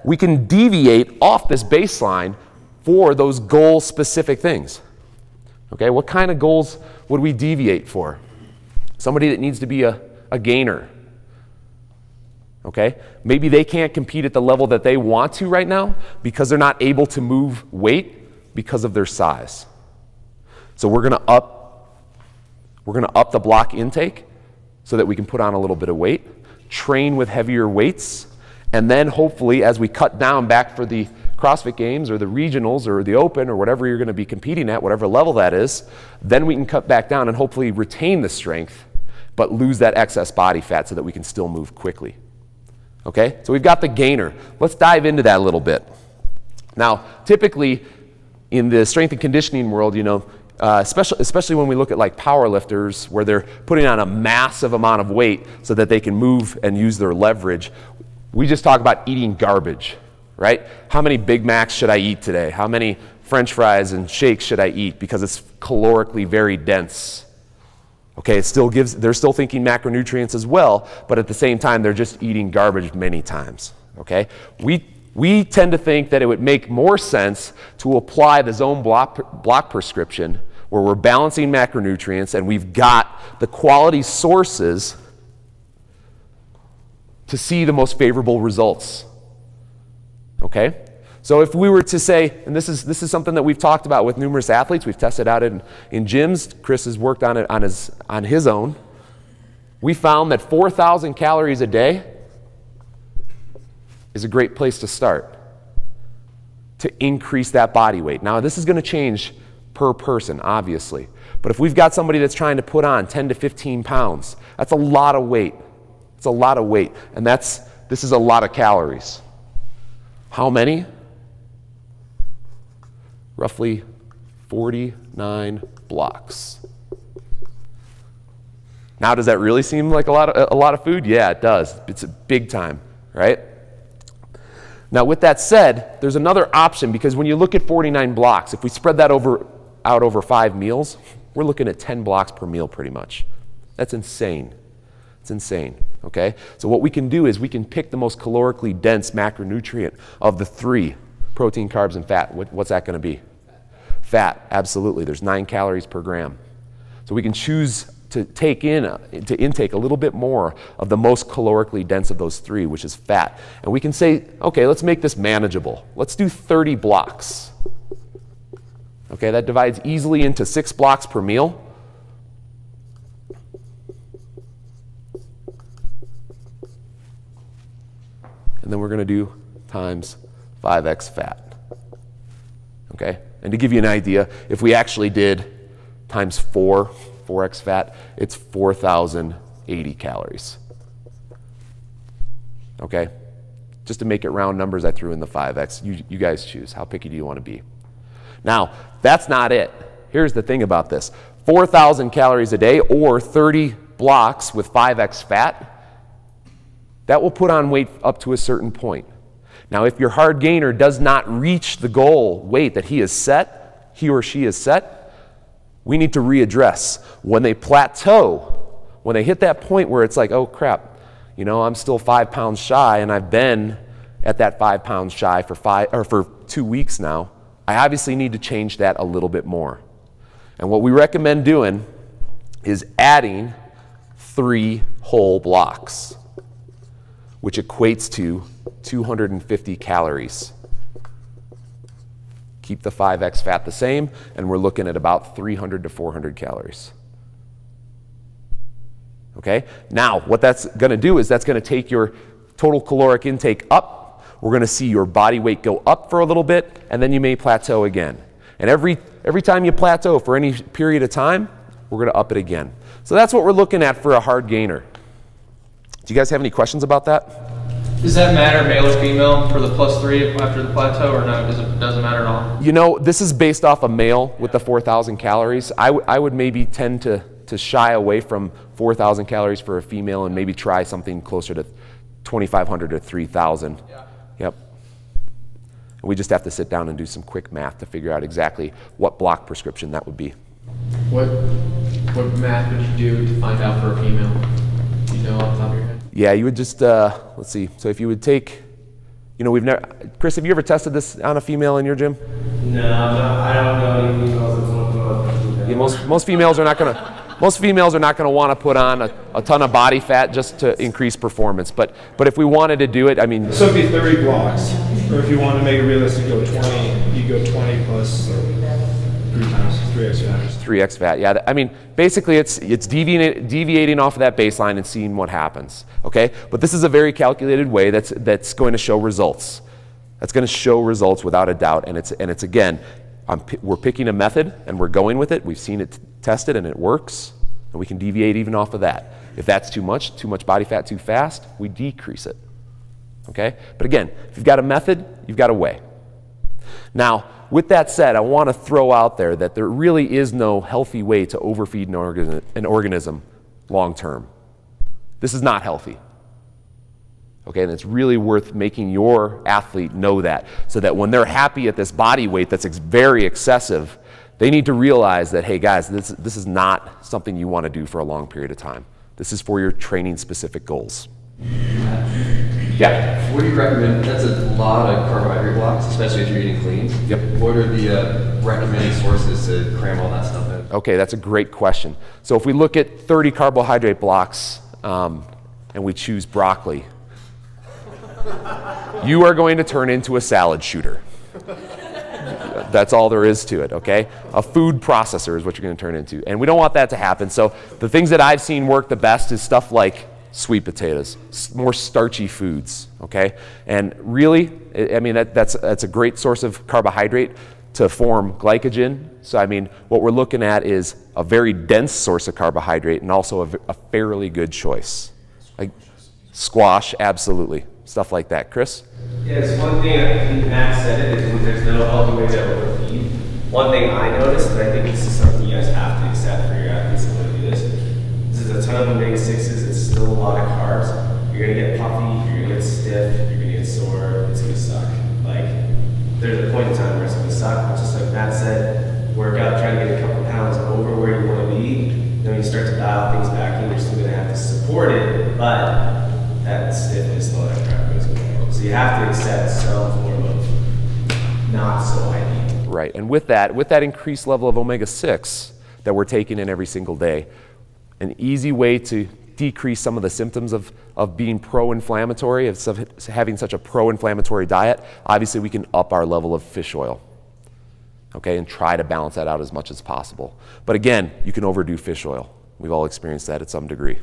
we can deviate off this baseline for those goal-specific things. Okay, what kind of goals would we deviate for? Somebody that needs to be a gainer. Okay, maybe they can't compete at the level that they want to right now because they're not able to move weight because of their size. So we're going to up the block intake so that we can put on a little bit of weight, train with heavier weights, and then hopefully as we cut down back for the CrossFit Games or the regionals or the Open or whatever you're going to be competing at, whatever level that is, then we can cut back down and hopefully retain the strength but lose that excess body fat so that we can still move quickly. Okay, so we've got the gainer. Let's dive into that a little bit. Now, typically in the strength and conditioning world, you know, especially when we look at like power lifters where they're putting on a massive amount of weight so that they can move and use their leverage, we just talk about eating garbage, right? How many Big Macs should I eat today? How many French fries and shakes should I eat? Because it's calorically very dense. Okay, they're still thinking macronutrients as well, but at the same time, they're just eating garbage many times, okay? We tend to think that it would make more sense to apply the zone block prescription where we're balancing macronutrients and we've got the quality sources to see the most favorable results, okay? So if we were to say, and this is something that we've talked about with numerous athletes, we've tested out in gyms, Chris has worked on it on his own, we found that 4,000 calories a day is a great place to start to increase that body weight. Now this is going to change per person, obviously, but if we've got somebody that's trying to put on 10 to 15 pounds, that's a lot of weight. It's a lot of weight, and this is a lot of calories. How many? Roughly 49 blocks. Now, does that really seem like a lot of food? Yeah, it does. It's a big time, right? Now, with that said, there's another option because when you look at 49 blocks, if we spread that out over 5 meals, we're looking at 10 blocks per meal pretty much. That's insane. It's insane, okay? So what we can do is we can pick the most calorically dense macronutrient of the 3, protein, carbs, and fat. What's that going to be? Fat, absolutely. There's 9 calories per gram. So we can choose to intake a little bit more of the most calorically dense of those 3, which is fat. And we can say, okay, let's make this manageable. Let's do 30 blocks. Okay, that divides easily into 6 blocks per meal. And then we're going to do times 5x fat. Okay? And to give you an idea, if we actually did times 4x fat, it's 4,080 calories. Okay? Just to make it round numbers, I threw in the 5x. You guys choose. How picky do you want to be? Now, that's not it. Here's the thing about this. 4,000 calories a day or 30 blocks with 5x fat, that will put on weight up to a certain point. Now, if your hard gainer does not reach the goal weight that he or she has set, we need to readdress. When they plateau, when they hit that point where it's like, oh crap, you know, I'm still 5 pounds shy and I've been at that 5 pounds shy for 2 weeks now, I obviously need to change that a little bit more. And what we recommend doing is adding 3 whole blocks, which equates to 250 calories. Keep the 5x fat the same, and we're looking at about 300 to 400 calories. Okay? Now, what that's going to do is that's going to take your total caloric intake up. We're going to see your body weight go up for a little bit, and then you may plateau again. And every time you plateau for any period of time, we're going to up it again. So that's what we're looking at for a hard gainer. Do you guys have any questions about that? Does that matter, male or female, for the +3 after the plateau, or no? Doesn't matter at all? You know, this is based off a male with the 4,000 calories. I would maybe tend to shy away from 4,000 calories for a female and maybe try something closer to 2,500 to 3,000. Yeah. Yep. And we just have to sit down and do some quick math to figure out exactly what block prescription that would be. What math would you do to find out for a female? Do you know off the top of your head? Yeah, you would just, let's see. So if you would take You know, we've never, Chris, have you ever tested this on a female in your gym? No, I don't know any females that want to go up. Yeah, most females are not going to want to put on a ton of body fat just to increase performance. But if we wanted to do it, I mean, So it'd be 30 blocks, or if you want to make it realistic, go 20. You go 20 plus 3 times 3x factors. 3x fat, yeah. I mean, basically it's deviating off of that baseline and seeing what happens, okay? But this is a very calculated way that's going to show results. That's going to show results without a doubt, and it's again, we're picking a method and we're going with it. We've seen it tested and it works, and we can deviate even off of that. If that's too much body fat too fast, we decrease it, okay? But again, if you've got a method, you've got a way. Now, with that said, I want to throw out there that there really is no healthy way to overfeed an organism long term. This is not healthy. Okay, and it's really worth making your athlete know that, so that when they're happy at this body weight that's very excessive, they need to realize that, hey guys, this is not something you want to do for a long period of time. This is for your training specific goals. Yeah. What do you recommend? That's a lot of carbohydrate blocks, especially if you're eating clean. Yep. What are the recommended sources to cram all that stuff in? Okay, that's a great question. So if we look at 30 carbohydrate blocks and we choose broccoli, you are going to turn into a salad shooter. That's all there is to it, okay? A food processor is what you're going to turn into. And we don't want that to happen. So the things that I've seen work the best is stuff like sweet potatoes, more starchy foods, okay? And really, I mean, that's a great source of carbohydrate to form glycogen. So I mean, what we're looking at is a very dense source of carbohydrate and also a fairly good choice. Like squash, absolutely. Stuff like that. Chris? Yeah, it's one thing, I think Matt said it, is when there's no healthy way to overfeed. One thing I noticed, and I think this is something you guys have to accept for your athletes that want to do this is a ton of omega-6s, it's still a lot of carbs. You're going to get puffy, you're going to get stiff, you're going to get sore, it's going to suck. Like, there's a point in time where it's going to suck, but just like Matt said, work out, try to get a couple pounds over where you want to be, then you start to dial things back in, you're still going to have to support it, but that stiffness and all that crap goes away. So you have to accept some form of not so ideal. Right, and with that increased level of omega-6 that we're taking in every single day, an easy way to decrease some of the symptoms of being pro-inflammatory, of having such a pro-inflammatory diet, obviously we can up our level of fish oil, okay, and try to balance that out as much as possible. But again, you can overdo fish oil. We've all experienced that at some degree.